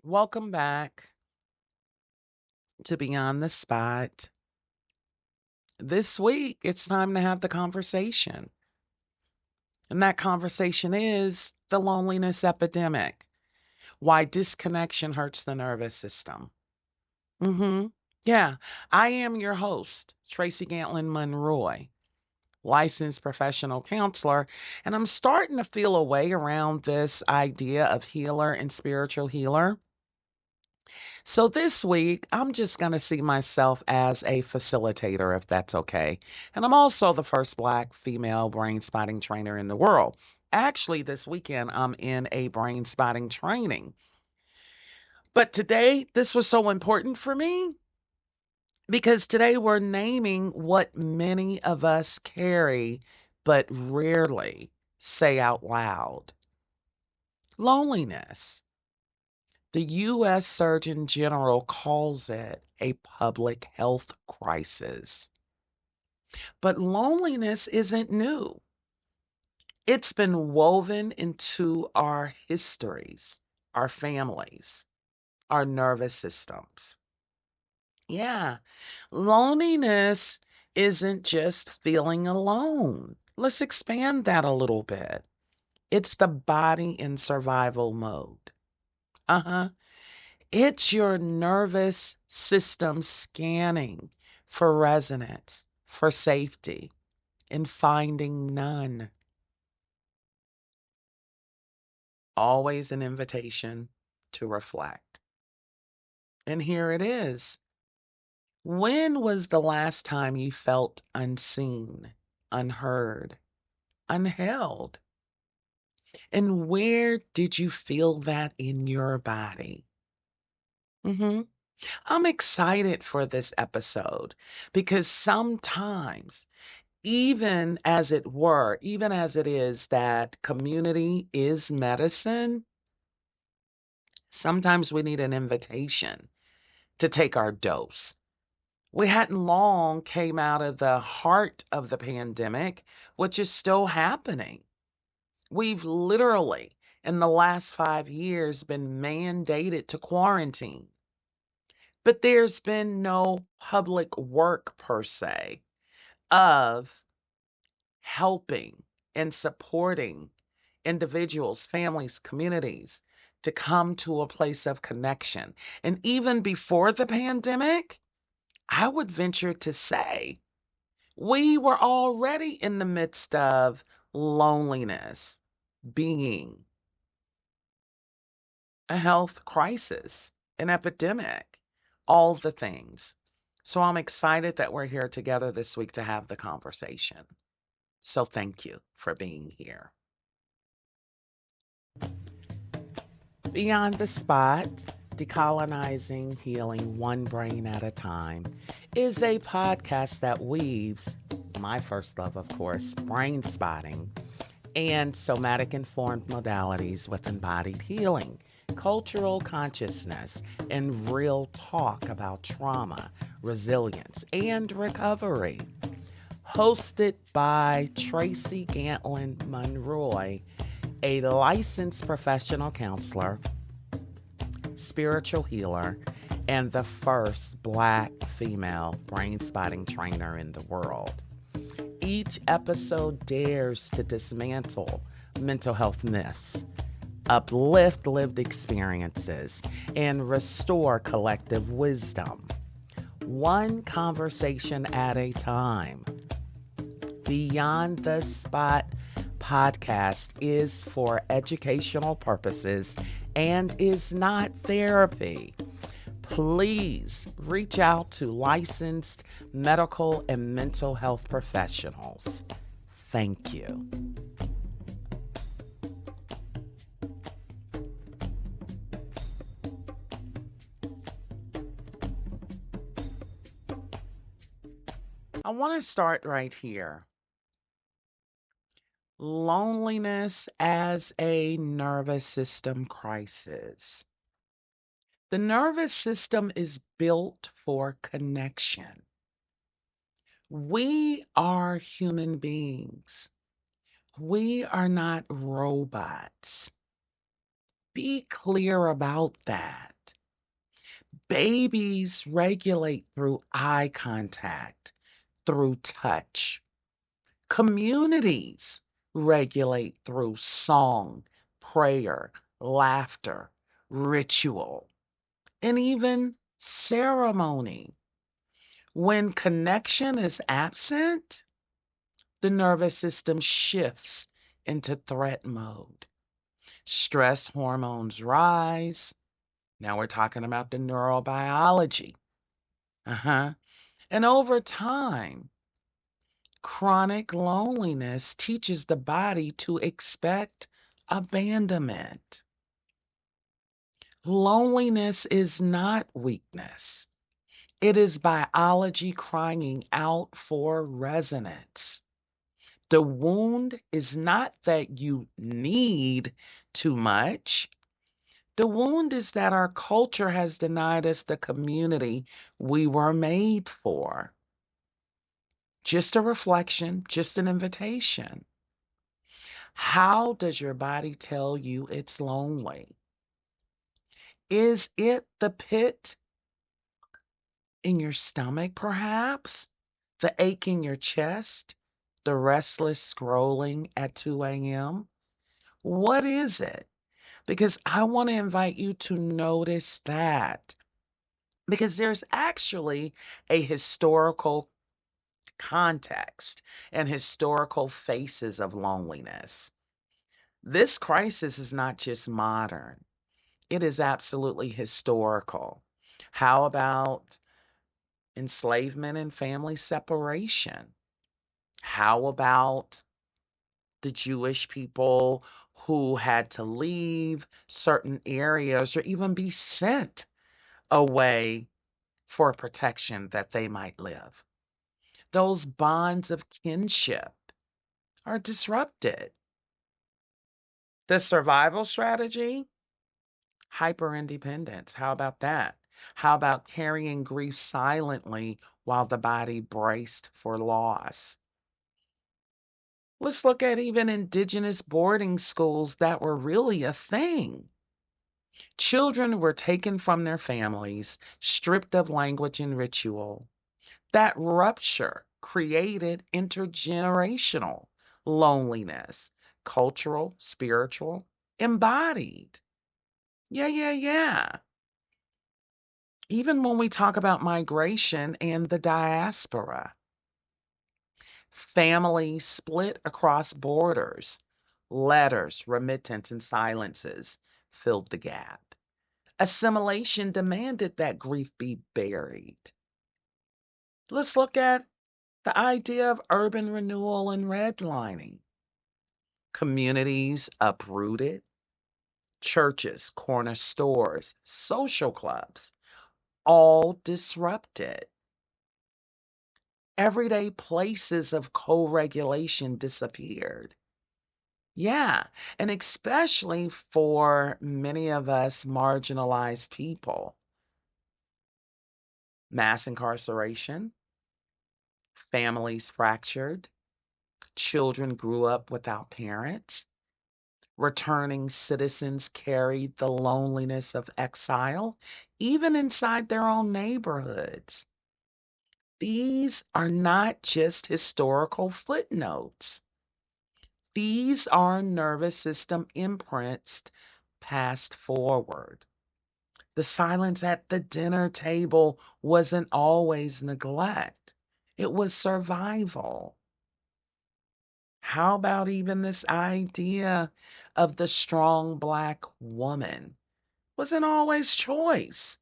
Welcome back to Beyond the Spot. This week, it's time to have the conversation. And that conversation is the loneliness epidemic, why disconnection hurts the nervous system. Yeah, I am your host, Tracy Gantlin-Monroy, licensed professional counselor, and I'm starting to feel a way around this idea of healer and spiritual healer. So this week, I'm just going to see myself as a facilitator, if that's okay. And I'm also the first Black female brain spotting trainer in the world. Actually, this weekend, I'm in a brain spotting training. But today, this was so important for me because today we're naming what many of us carry, but rarely say out loud: loneliness. The U.S. Surgeon General calls it a public health crisis. But loneliness isn't new. It's been woven into our histories, our families, our nervous systems. Yeah, loneliness isn't just feeling alone. Let's expand that a little bit. It's the body in survival mode. Uh huh. It's your nervous system scanning for resonance, for safety, and finding none. Always an invitation to reflect. And here it is. When was the last time you felt unseen, unheard, unheld? And where did you feel that in your body? hmm I'm excited for this episode because sometimes, even as it is that community is medicine, sometimes we need an invitation to take our dose. We hadn't long came out of the heart of the pandemic, which is still happening. We've literally, in the last 5 years, been mandated to quarantine. But there's been no public work per se of helping and supporting individuals, families, communities to come to a place of connection. And even before the pandemic, I would venture to say we were already in the midst of loneliness, being a health crisis, an epidemic, all the things. So I'm excited that we're here together this week to have the conversation. So thank you for being here. Beyond the Spot, Decolonizing Healing One Brain at a Time, is a podcast that weaves my first love, of course, brain spotting, and somatic informed modalities with embodied healing, cultural consciousness, and real talk about trauma, resilience, and recovery. Hosted by Tracy Gantlin-Monroy, a licensed professional counselor, spiritual healer, and the first Black female brain spotting trainer in the world. Each episode dares to dismantle mental health myths, uplift lived experiences, and restore collective wisdom. One conversation at a time. Beyond the Spot podcast is for educational purposes and is not therapy. Please reach out to licensed medical and mental health professionals. Thank you. I want to start right here. Loneliness as a nervous system crisis. The nervous system is built for connection. We are human beings. We are not robots. Be clear about that. Babies regulate through eye contact, through touch. Communities regulate through song, prayer, laughter, ritual, and even ceremony. When connection is absent, the nervous system shifts into threat mode. Stress hormones rise. Now we're talking about the neurobiology. And over time, chronic loneliness teaches the body to expect abandonment. Loneliness is not weakness. It is biology crying out for resonance. The wound is not that you need too much. The wound is that our culture has denied us the community we were made for. Just a reflection, just an invitation. How does your body tell you it's lonely? Is it the pit in your stomach, perhaps? The ache in your chest? The restless scrolling at 2 a.m.? What is it? Because I want to invite you to notice that. Because there's actually a historical context and historical faces of loneliness. This crisis is not just modern, it is absolutely historical. How about enslavement and family separation? How about the Jewish people who had to leave certain areas or even be sent away for protection that they might live? Those bonds of kinship are disrupted. The survival strategy, hyper independence. How about that? How about carrying grief silently while the body braced for loss? Let's look at even Indigenous boarding schools that were really a thing. Children were taken from their families, stripped of language and ritual. That rupture created intergenerational loneliness, cultural, spiritual, embodied. Yeah. Even when we talk about migration and the diaspora, families split across borders, letters, remittance, and silences filled the gap. Assimilation demanded that grief be buried. Let's look at the idea of urban renewal and redlining. Communities uprooted, churches, corner stores, social clubs, all disrupted. Everyday places of co-regulation disappeared. Yeah, and especially for many of us marginalized people. Mass incarceration, families fractured, children grew up without parents. Returning citizens carried the loneliness of exile, even inside their own neighborhoods. These are not just historical footnotes. These are nervous system imprints passed forward. The silence at the dinner table wasn't always neglect, it was survival. How about even this idea of the strong Black woman? Wasn't always choice,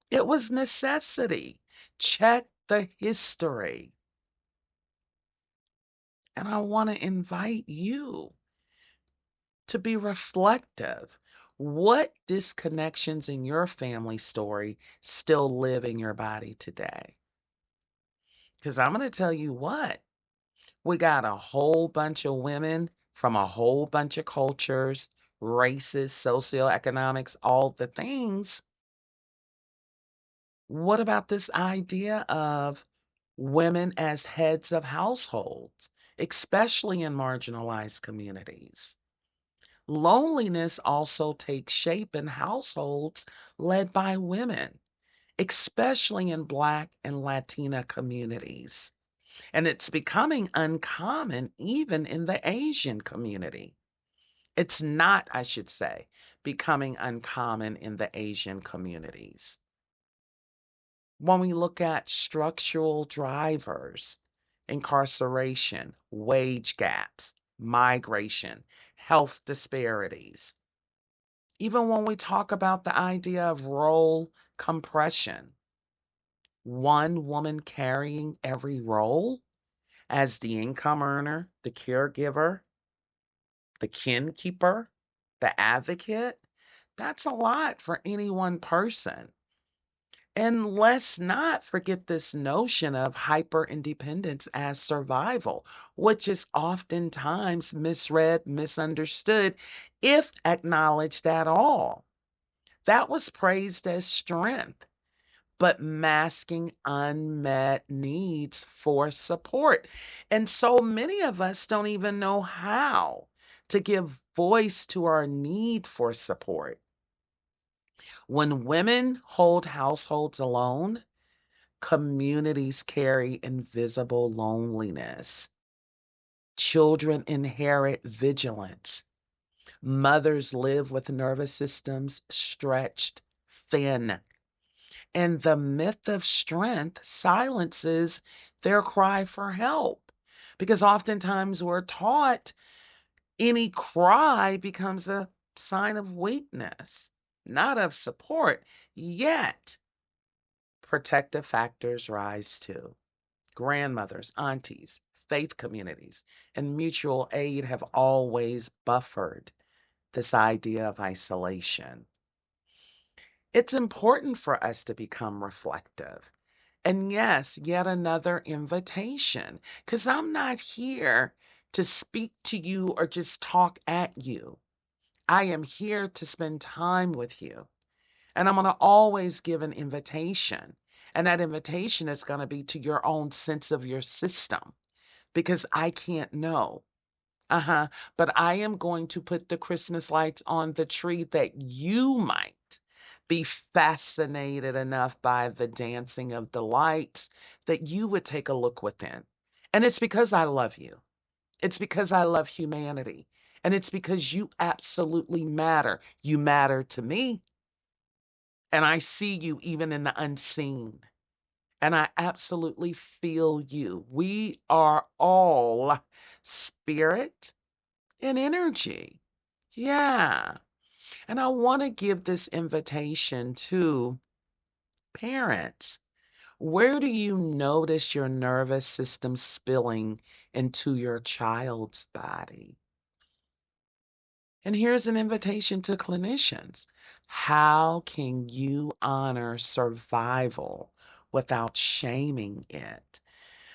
it was necessity. Check the history. And I want to invite you to be reflective. What disconnections in your family story still live in your body today? Because I'm going to tell you what, we got a whole bunch of women from a whole bunch of cultures, races, socioeconomics, all the things. What about this idea of women as heads of households, especially in marginalized communities? Loneliness also takes shape in households led by women, especially in Black and Latina communities. And it's becoming uncommon even in the Asian community. It's not, I should say, becoming uncommon in the Asian communities. When we look at structural drivers, incarceration, wage gaps, migration, health disparities, even when we talk about the idea of role compression, one woman carrying every role as the income earner, the caregiver, the kin keeper, the advocate, that's a lot for any one person. And let's not forget this notion of hyper independence as survival, which is oftentimes misread, misunderstood, if acknowledged at all. That was praised as strength, but masking unmet needs for support. And so many of us don't even know how to give voice to our need for support. When women hold households alone, communities carry invisible loneliness. Children inherit vigilance. Mothers live with nervous systems stretched thin. And the myth of strength silences their cry for help. Because oftentimes we're taught any cry becomes a sign of weakness, not of support. Yet, protective factors rise too. Grandmothers, aunties, faith communities, and mutual aid have always buffered this idea of isolation. It's important for us to become reflective. And yes, yet another invitation, because I'm not here to speak to you or just talk at you. I am here to spend time with you. And I'm going to always give an invitation. And that invitation is going to be to your own sense of your system, because I can't know. But I am going to put the Christmas lights on the tree that you might be fascinated enough by the dancing of the lights that you would take a look within. And it's because I love you. It's because I love humanity. And it's because you absolutely matter. You matter to me. And I see you even in the unseen. And I absolutely feel you. We are all spirit and energy. Yeah. And I want to give this invitation to parents. Where do you notice your nervous system spilling into your child's body? And here's an invitation to clinicians. How can you honor survival without shaming it?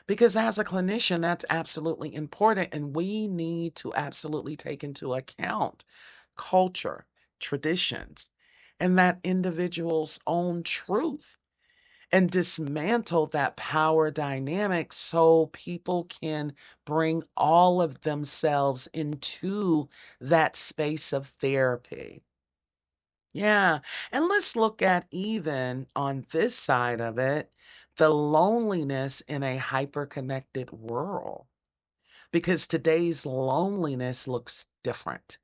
Because as a clinician, that's absolutely important. And we need to absolutely take into account culture, traditions, and that individual's own truth, and dismantle that power dynamic so people can bring all of themselves into that space of therapy. Yeah. And let's look at, even on this side of it, the loneliness in a hyper-connected world. Because today's loneliness looks different.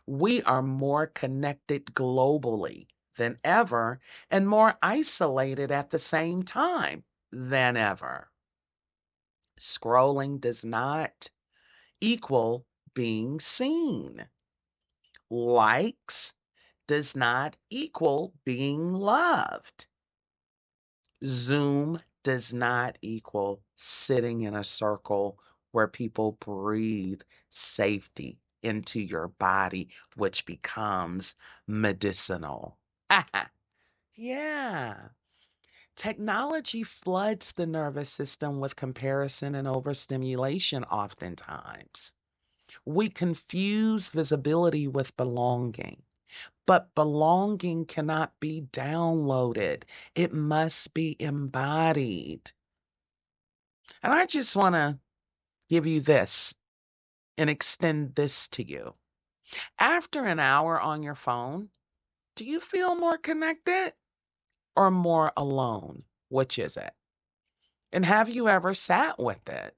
We are more connected globally than ever and more isolated at the same time than ever. Scrolling does not equal being seen. Likes does not equal being loved. Zoom does not equal sitting in a circle where people breathe safety into your body, which becomes medicinal. Yeah. Technology floods the nervous system with comparison and overstimulation oftentimes. We confuse visibility with belonging. But belonging cannot be downloaded. It must be embodied. And I just want to give you this and extend this to you. After an hour on your phone, do you feel more connected? or more alone? Which is it? And have you ever sat with it?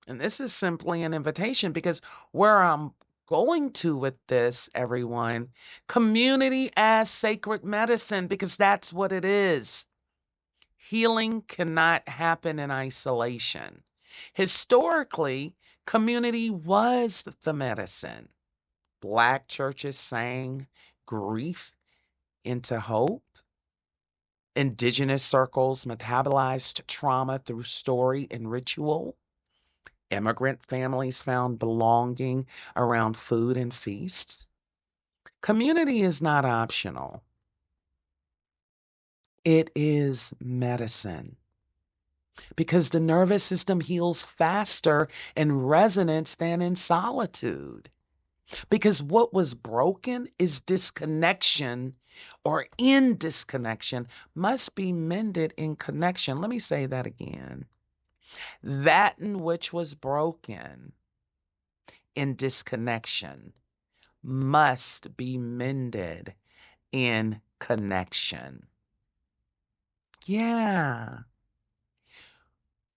And this is simply an invitation, because where I'm going to with this, everyone, community as sacred medicine, because that's what it is. Healing cannot happen in isolation. Historically, community was the medicine. Black churches sang grief into hope. Indigenous circles metabolized trauma through story and ritual. Immigrant families found belonging around food and feasts. Community is not optional. It is medicine, because the nervous system heals faster in resonance than in solitude. Because what was broken is disconnection, or in disconnection must be mended in connection. Let me say that again. That in which was broken in disconnection must be mended in connection. Yeah.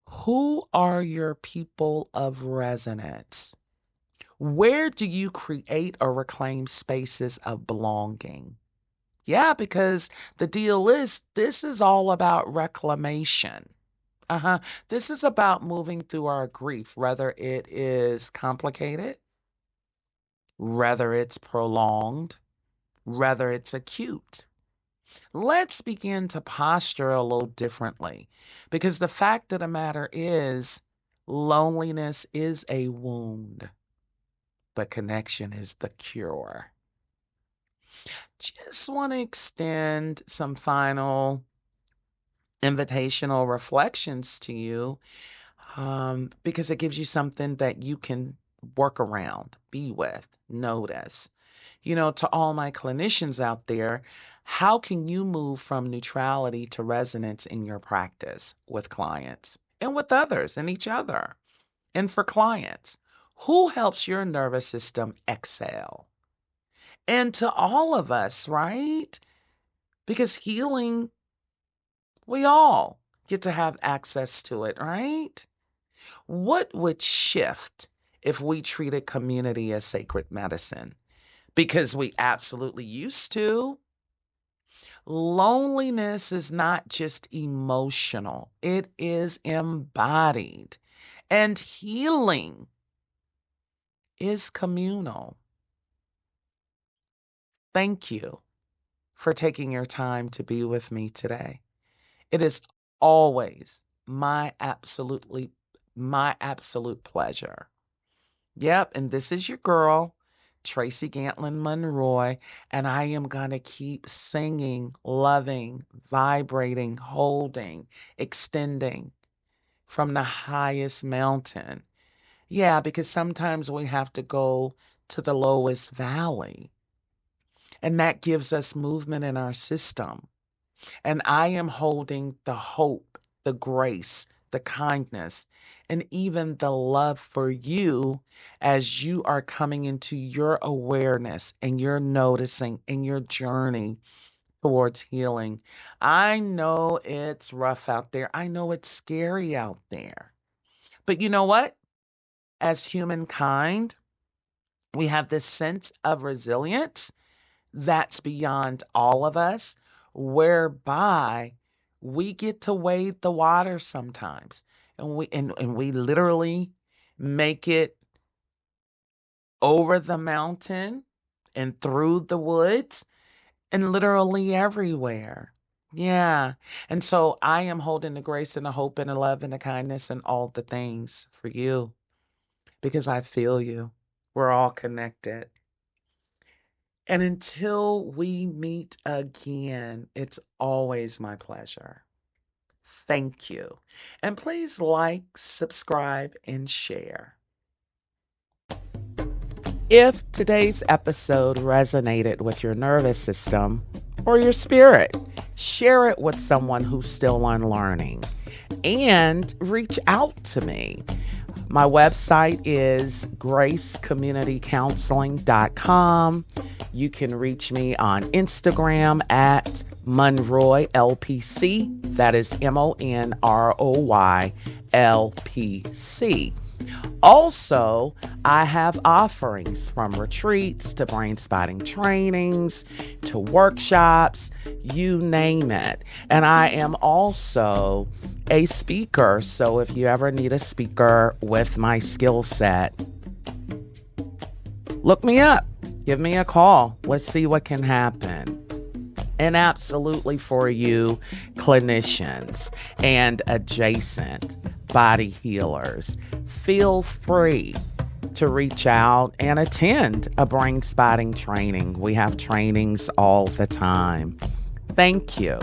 Who are your people of resonance? Where do you create or reclaim spaces of belonging? Yeah, because the deal is, this is all about reclamation. This is about moving through our grief, whether it is complicated, whether it's prolonged, whether it's acute. Let's begin to posture a little differently, because the fact of the matter is, loneliness is a wound, but connection is the cure. Just want to extend some final invitational reflections to you, because it gives you something that you can work around, be with, notice. To all my clinicians out there, how can you move from neutrality to resonance in your practice with clients and with others and each other? And for clients, who helps your nervous system exhale? And to all of us, right? Because healing, we all get to have access to it, right? What would shift if we treated community as sacred medicine? Because we absolutely used to. Loneliness is not just emotional, it is embodied. And healing is communal. Thank you for taking your time to be with me today. It is always my absolute pleasure. Yep, and this is your girl, Tracy Gantlin-Monroy, and I am going to keep singing, loving, vibrating, holding, extending from the highest mountain. Yeah, because sometimes we have to go to the lowest valley, and that gives us movement in our system. And I am holding the hope, the grace, the kindness, and even the love for you as you are coming into your awareness and you're noticing in your journey towards healing. I know it's rough out there. I know it's scary out there. But you know what? As humankind, we have this sense of resilience that's beyond all of us, whereby we get to wade the water sometimes. And we literally make it over the mountain and through the woods and literally everywhere. Yeah. And so I am holding the grace and the hope and the love and the kindness and all the things for you, because I feel you. We're all connected. And until we meet again, it's always my pleasure. Thank you. And please like, subscribe, and share. If today's episode resonated with your nervous system or your spirit, share it with someone who's still unlearning and reach out to me. My website is gracecommunitycounseling.com. You can reach me on Instagram at Monroy LPC. That is MONROY LPC. Also, I have offerings from retreats to Brainspotting trainings to workshops, you name it. And I am also a speaker. So if you ever need a speaker with my skill set, look me up. Give me a call. Let's see what can happen. And absolutely for you clinicians and adjacent body healers, feel free to reach out and attend a Brainspotting training. We have trainings all the time. Thank you.